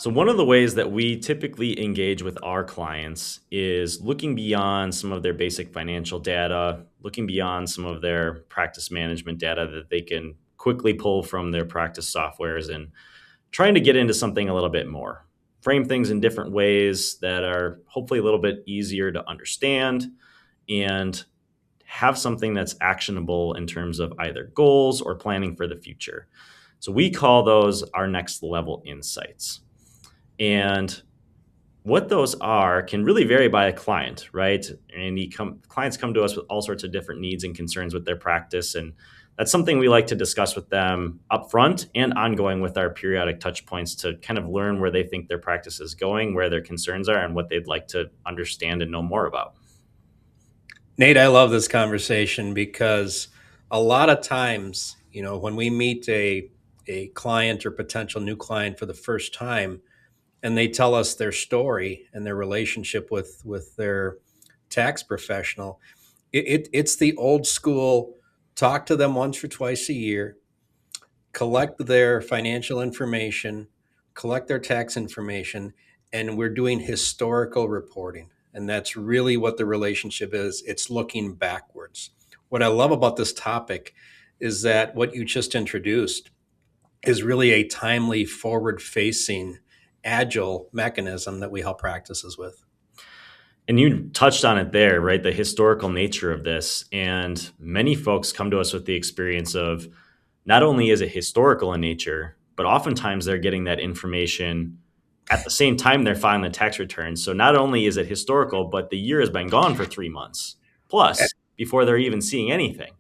So, one of the ways that we typically engage with our clients is looking beyond some of their basic financial data, looking beyond some of their practice management data that they can quickly pull from their practice softwares and trying to get into something a little bit more. Frame things in different ways that are hopefully a little bit easier to understand and have something that's actionable in terms of either goals or planning for the future. So, we call those our next level insights. And what those are can really vary by a client, right? And clients come to us with all sorts of different needs and concerns with their practice. And that's something we like to discuss with them upfront and ongoing with our periodic touch points to kind of learn where they think their practice is going, where their concerns are, and what they'd like to understand and know more about. Nate, I love this conversation because a lot of times, when we meet a client or potential new client for the first time and they tell us their story and their relationship with their tax professional, it's the old school talk to them once or twice a year, collect their financial information, collect their tax information, and we're doing historical reporting. And that's really what the relationship is. It's looking backwards. What I love about this topic is that what you just introduced is really a timely, forward facing, agile mechanism that we help practices with. And you touched on it there, right? The historical nature of this. And many folks come to us with the experience of not only is it historical in nature, but oftentimes they're getting that information at the same time they're filing the tax return. So not only is it historical, but the year has been gone for 3 months plus before they're even seeing anything.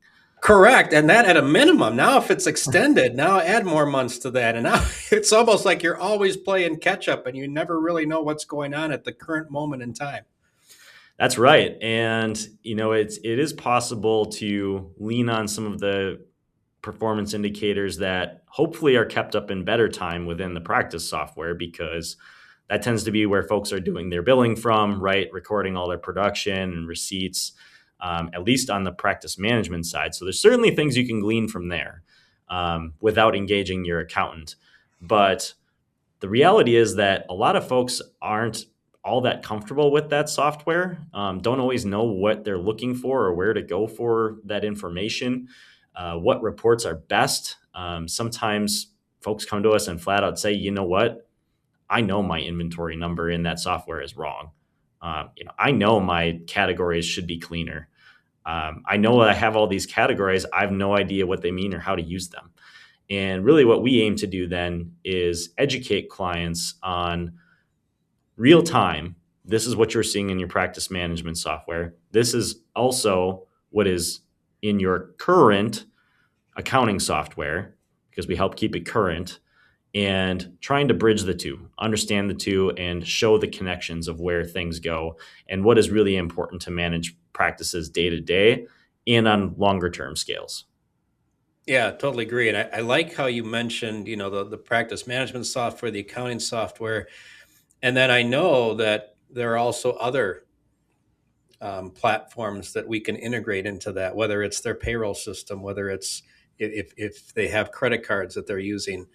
Correct. And that at a minimum. Now, if it's extended, now add more months to that. And now it's almost like you're always playing catch up and you never really know what's going on at the current moment in time. That's right. And it is possible to lean on some of the performance indicators that hopefully are kept up in better time within the practice software, because that tends to be where folks are doing their billing from, right? Recording all their production and receipts, at least on the practice management side. So there's certainly things you can glean from there without engaging your accountant. But the reality is that a lot of folks aren't all that comfortable with that software, don't always know what they're looking for or where to go for that information, what reports are best. Sometimes folks come to us and flat out say, you know what, I know my inventory number in that software is wrong. I know my categories should be cleaner. I know that I have all these categories. I have no idea what they mean or how to use them. And really what we aim to do then is educate clients on real time. This is what you're seeing in your practice management software. This is also what is in your current accounting software, because we help keep it current, and trying to bridge the two, understand the two, and show the connections of where things go and what is really important to manage practices day to day and on longer term scales. Yeah, totally agree. And I like how you mentioned, the practice management software, the accounting software. And then I know that there are also other platforms that we can integrate into that, whether it's their payroll system, whether it's if they have credit cards that they're using,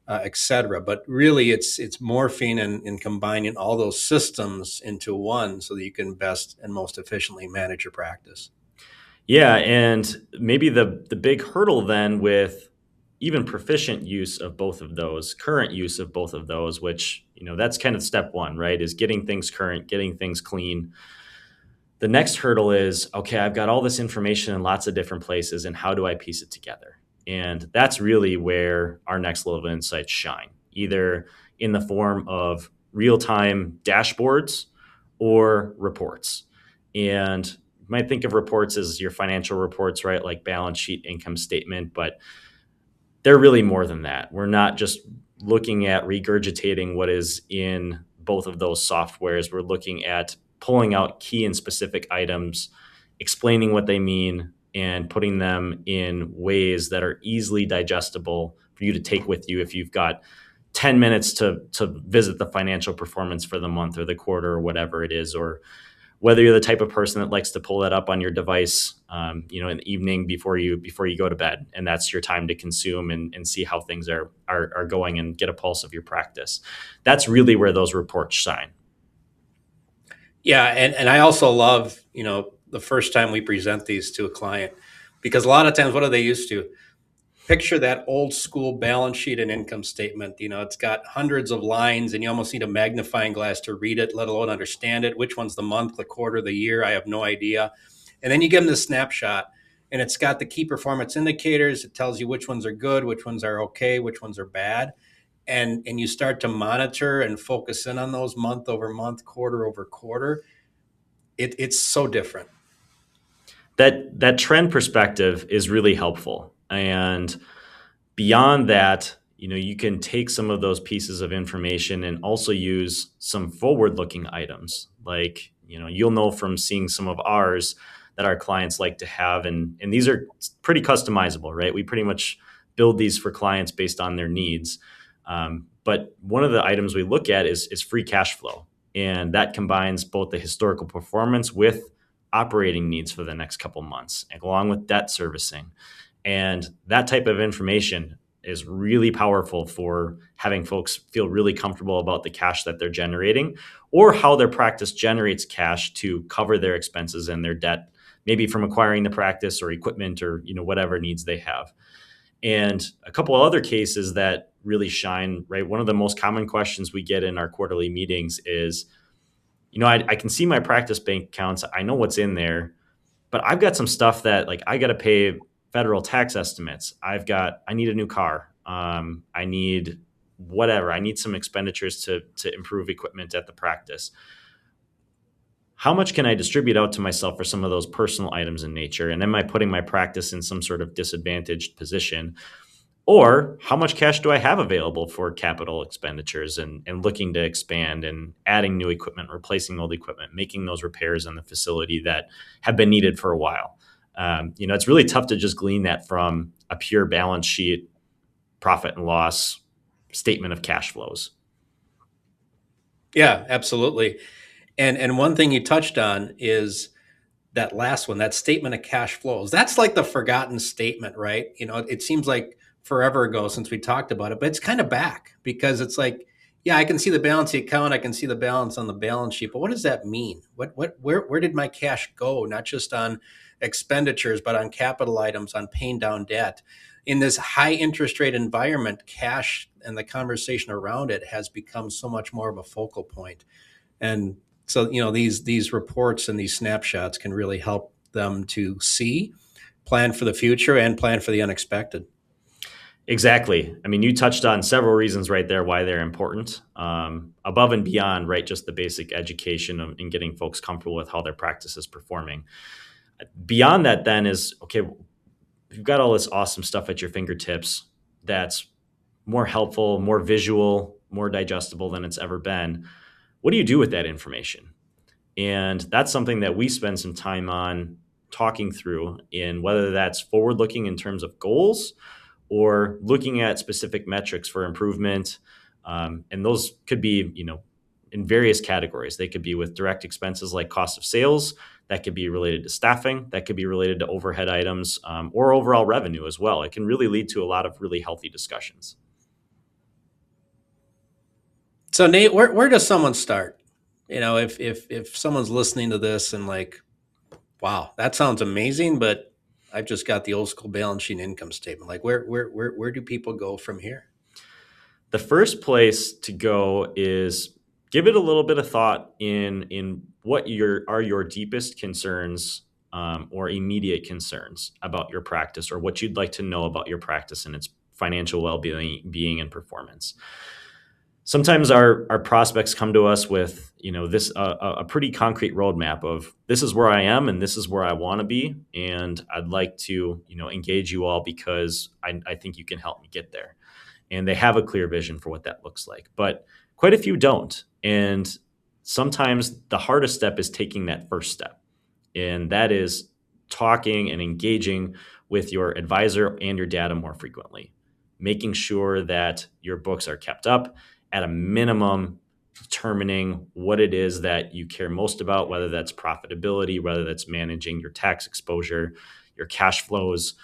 et cetera. But really, it's morphing and combining all those systems into one so that you can best and most efficiently manage your practice. Yeah, and maybe the big hurdle then with even proficient use of both of those, current use of both of those, which, that's kind of step one, right? Is getting things current, getting things clean. The next hurdle is, okay, I've got all this information in lots of different places, and how do I piece it together? And that's really where our next level of insights shine, either in the form of real-time dashboards or reports. And you might think of reports as your financial reports, right? Like balance sheet, income statement, but they're really more than that. We're not just looking at regurgitating what is in both of those softwares. We're looking at pulling out key and specific items, explaining what they mean, and putting them in ways that are easily digestible for you to take with you if you've got 10 minutes to visit the financial performance for the month or the quarter or whatever it is, or Whether you're the type of person that likes to pull that up on your device, in the evening before you go to bed, and that's your time to consume and see how things are going and get a pulse of your practice. That's really where those reports shine. Yeah, and I also love, the first time we present these to a client, because a lot of times, what are they used to? Picture that old school balance sheet and income statement. It's got hundreds of lines, and you almost need a magnifying glass to read it, let alone understand it. Which one's the month, the quarter, the year? I have no idea. And then you give them the snapshot, and it's got the key performance indicators. It tells you which ones are good, which ones are okay, which ones are bad. And you start to monitor and focus in on those month over month, quarter over quarter. It's so different. That trend perspective is really helpful. And beyond that, you can take some of those pieces of information and also use some forward-looking items. Like, you'll know from seeing some of ours that our clients like to have, and these are pretty customizable, right? We pretty much build these for clients based on their needs. But one of the items we look at is free cash flow, and that combines both the historical performance with operating needs for the next couple months, along with debt servicing. And that type of information is really powerful for having folks feel really comfortable about the cash that they're generating, or how their practice generates cash to cover their expenses and their debt, maybe from acquiring the practice or equipment or whatever needs they have. And a couple of other cases that really shine, right? One of the most common questions we get in our quarterly meetings is, I can see my practice bank accounts. I know what's in there, but I've got some stuff that, like, I got to pay federal tax estimates. I need a new car. I need whatever. I need some expenditures to improve equipment at the practice. How much can I distribute out to myself for some of those personal items in nature? And am I putting my practice in some sort of disadvantaged position? Or how much cash do I have available for capital expenditures and looking to expand and adding new equipment, replacing old equipment, making those repairs in the facility that have been needed for a while? It's really tough to just glean that from a pure balance sheet, profit and loss statement of cash flows. Yeah, absolutely. And one thing you touched on is that last one, that statement of cash flows. That's like the forgotten statement, right? It seems like forever ago since we talked about it, but it's kind of back, because it's like, yeah, I can see the balance sheet account, I can see the balance on the balance sheet, but what does that mean? Where did my cash go? Not just on expenditures, but on capital items, on paying down debt. In this high interest rate environment, cash and the conversation around it has become so much more of a focal point. And so, these reports and these snapshots can really help them to see, plan for the future, and plan for the unexpected. Exactly. I mean, you touched on several reasons right there why they're important, above and beyond, right? Just the basic education in getting folks comfortable with how their practice is performing. Beyond that, then, is okay, you've got all this awesome stuff at your fingertips that's more helpful, more visual, more digestible than it's ever been. What do you do with that information? And that's something that we spend some time on talking through, in whether that's forward looking in terms of goals or looking at specific metrics for improvement. And those could be, in various categories. They could be with direct expenses like cost of sales. That could be related to staffing. That could be related to overhead items, or overall revenue as well. It can really lead to a lot of really healthy discussions. So, Nate, where does someone start? If someone's listening to this and like, wow, that sounds amazing, but I've just got the old school balance sheet and income statement. Like, where do people go from here? The first place to go is give it a little bit of thought in what are your deepest concerns, or immediate concerns about your practice, or what you'd like to know about your practice and its financial well-being and performance. Sometimes our prospects come to us with this a pretty concrete roadmap of, this is where I am and this is where I want to be, and I'd like to engage you all because I think you can help me get there. And they have a clear vision for what that looks like, but quite a few don't. And sometimes the hardest step is taking that first step, and that is talking and engaging with your advisor and your data more frequently, making sure that your books are kept up at a minimum determining what it is that you care most about, whether that's profitability, whether that's managing your tax exposure, your cash flows,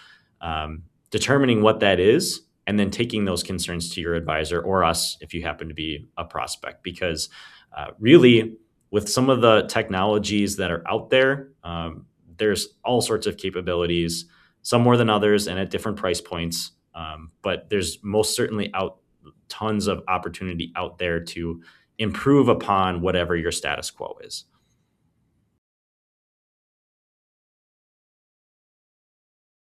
determining what that is, and then taking those concerns to your advisor or us if you happen to be a prospect. Because really, with some of the technologies that are out there, there's all sorts of capabilities, some more than others and at different price points. But there's most certainly out tons of opportunity out there to improve upon whatever your status quo is.